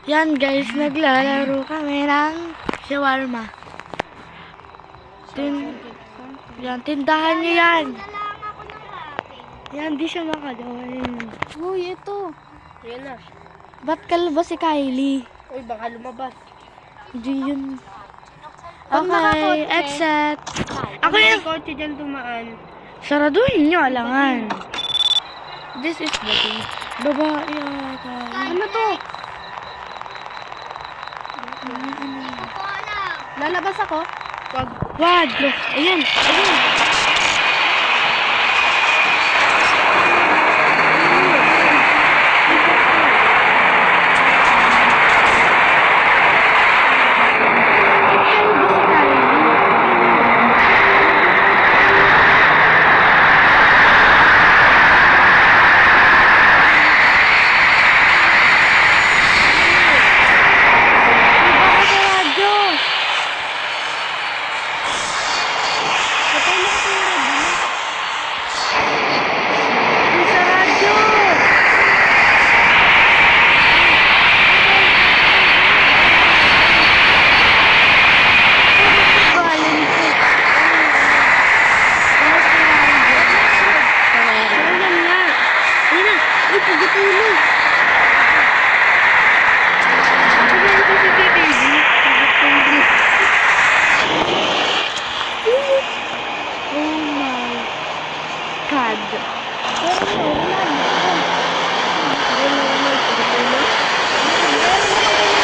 Yan guys, naglalaro kami ng shawarma. Yan, tindahan niyo yan. Yan, di siya makagawin. Uy, ito. Yan na. Ba't kalabas si Kylie? Uy, baka lumabas. Hindi yun. Pag Okay, nakakotse. exit. Ako yung kotse dyan dumaan. Saraduhin nyo, alangan. This is the thing. Babae ata. Ano to? Lalabas ako? Wag. Wag! Ayan, ayan.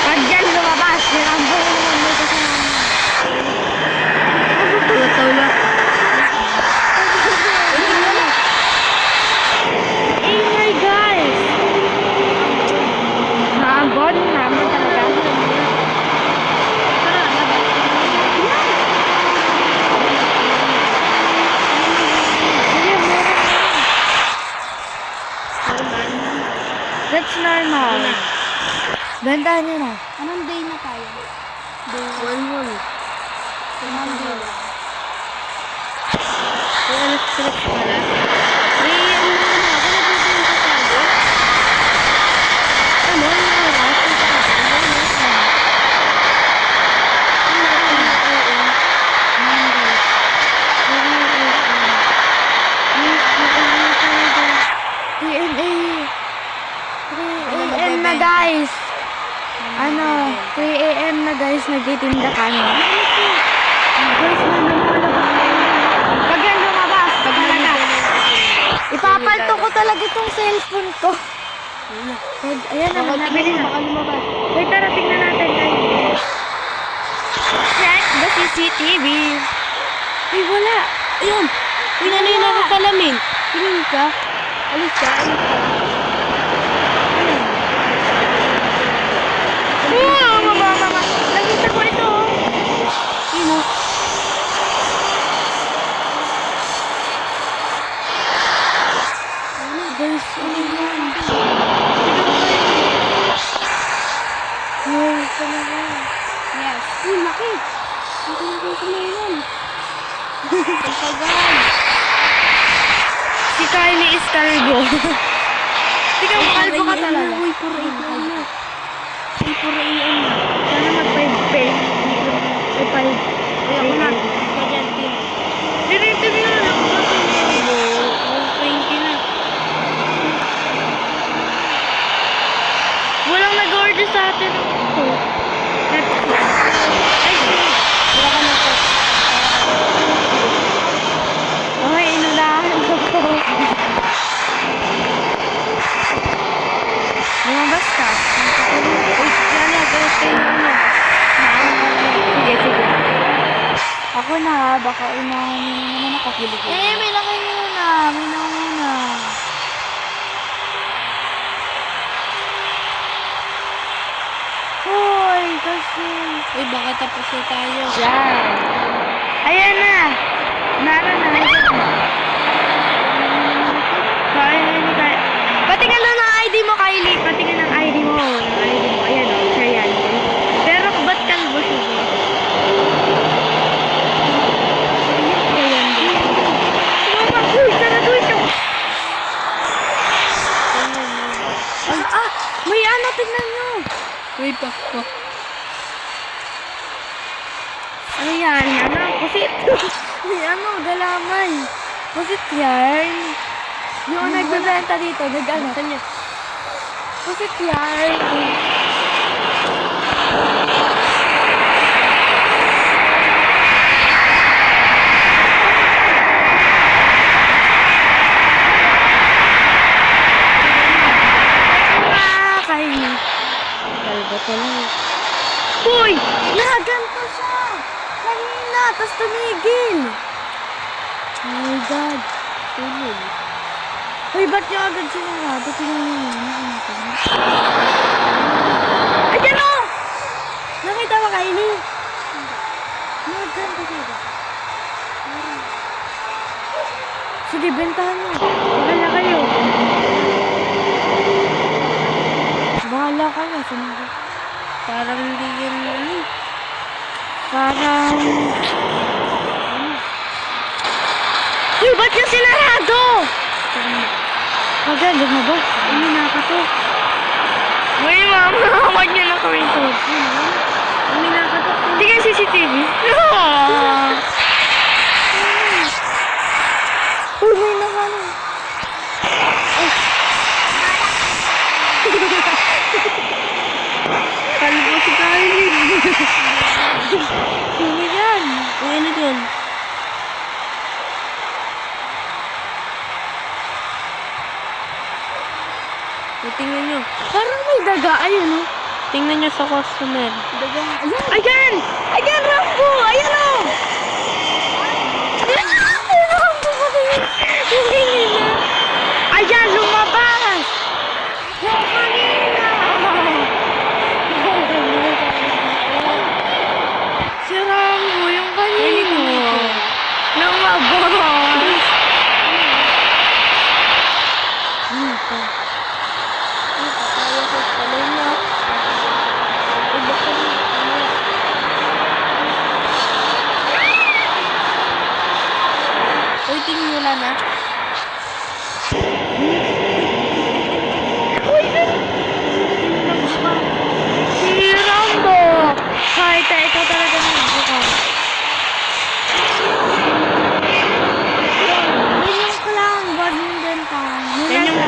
Pag dyan lumabas, nirambo ko naman may kasama. Tula-tula. Ingay guys! Naambon talaga. That's normal. Gandahan nyo na. Anong day na tayo? Day 1-1. Monday. May alas trip pala. May ano naman ako nagpupunta sa tayo. Ano? Yung oras? na guys. 3 AM na guys, nagtitinda kami. Guys, pag yan lumabas, pag talaga. Ipapalto ko talaga itong cellphone ko. Ayan naman, nabili na. Wait, tara, tingnan natin guys. Check the CCTV. Ay, wala. Ayun. Uy, ano yung nakakalamin? Tingin ka. Alis ka, alis ka. Mama. Nakita ko ito. Sino? Guys, ano yan? Yes, ano yan? Yes. Uy, laki. Laki na ko ngayon. Ang tagal. Si Kylie is kalbo. Tingnan mo, kalbo ka talaga. Uy, puro ito na. Ay, puro iyan na. Sana mag-5 pay. Ay, 5. Uy, ako na. Ikaw dyan, Tim. Dito na. Ako na ito. 120 na. Walang nag-order sa atin. Ito. Netflix. Ay, Wala ka na po. okay, inunahan ko po. Lumabas ka. Uy, sana, ito yung ano. Sige. Ako na, baka unahan nyo na naman ako. May nakanguna. Hoy, kasi. Uy, baka tapos na tayo. Yan. Ayan na. Naroon na. Kaya. Patingnan lang ng ID mo, Kylie. Patingnan ng ID mo. Ayan o, siya yan. Pero ba't kalbo siya? Uy, sarado ito. May ano, tingnan nyo. Uy, pakpak. Ano yan? Ano? Pusit. Ano? Galamay. Pusit yan. Yung nagbebenta dito, nag-ano? Saan yan? Pusit yan. Nakakainis. Kalbo tuloy. Uy! Naganto siya! Kanina, tapos tumigil. Oh my God. Tulog. Uy, ba't niya agad sinarado? Tingnan niyo. Ayan o! Nakita mo, Kylie? Naganto siya. Sige, bentahan mo. Bahala kayo. Bahala kayo. Sinabi. Parang hindi yan ano. Parang... Uy, ba't niya sinarado? Agad, lumabas. Ano nakatok? Uy, mama, huwag niyo na kami ito. May nakatok. Hindi ka CCTV? Uy, may nakano. Kalbo si Kylie. Sino yan? Uy, ano dyan? Tingnan nyo. Parang may daga. Ayun, oh. Tingnan nyo sa customer. Daga. Ayan! Ayan! Ayan, Rambo! Ayan, oh! Ayan, Rambo! Hindi nila. Ayan, lumabas! Yung kanina! Si Rambo, yung kanina. Lumabas! Ano ito? Kaya ko pala na. Iba ka na. Uy, tingin nyo lang na. Uy! Si Rambo! Kahit na ikaw talaga nagbuka. Yun yung kailangan badminton ka. Yan yung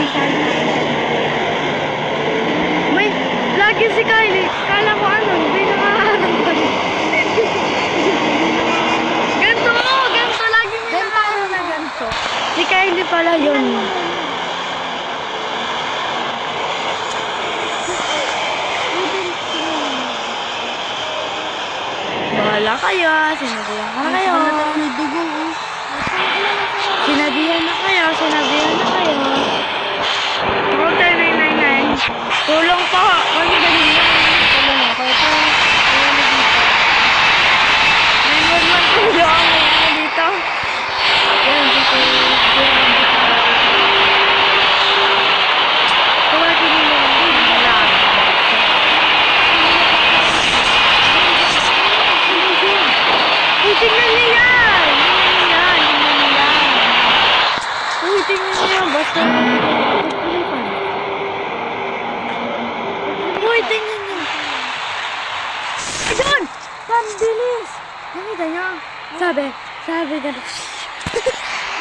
May, lagi si Kylie. Kala ko ano, hindi nakaharap ka. Ganto mo! Ganto! Lagi niya nakaharap na ganto. Si Kylie pala yun. Bahala kayo. Sinabihan ko na kayo. May dugo. Sinabihan na kayo. Sinabihan na kayo. Router 999. Tulong po. Huwag niyo galing na. Tulong ako. Ito. Ayan na dito. 911 tulong. May ano dito. Yan, dito. Tawagin niyo lang. Uy, tingnan niyo yan! Tingnan niyo yan! Uy, tingnan niyo yan! Basta... Uy, tingnan niyo! Ayun! Pambilis! Nakita niyo? Sabi ganun.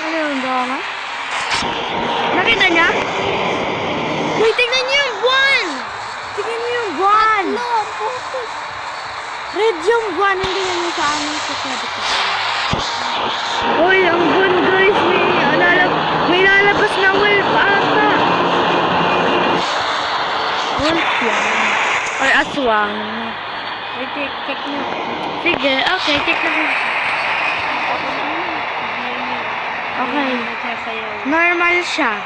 Ano yung drama? Nakita niya? Uy, tingnan niyo yung buwan! Tingnan niyo yung buwan! Red yung buwan, hindi yan yung sa amin sa sabi ko. Uy, ang buwan guys, may lalabas na wolf ata. Wolf yan. Or aswang. Ay, check nyo. Sige, okay, check na ko. Okay. Nagsasayaw. Normal siya.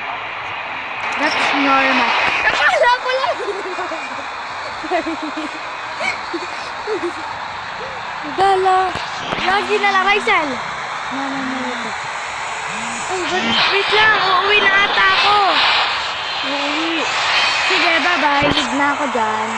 That's normal. Akala ko lang. Gala. Lagi na lang, Rysel. Ito. Ay, wait lang. Uuwi na ata ako. Uuwi. Sige, bye-bye. Leave na ako dyan.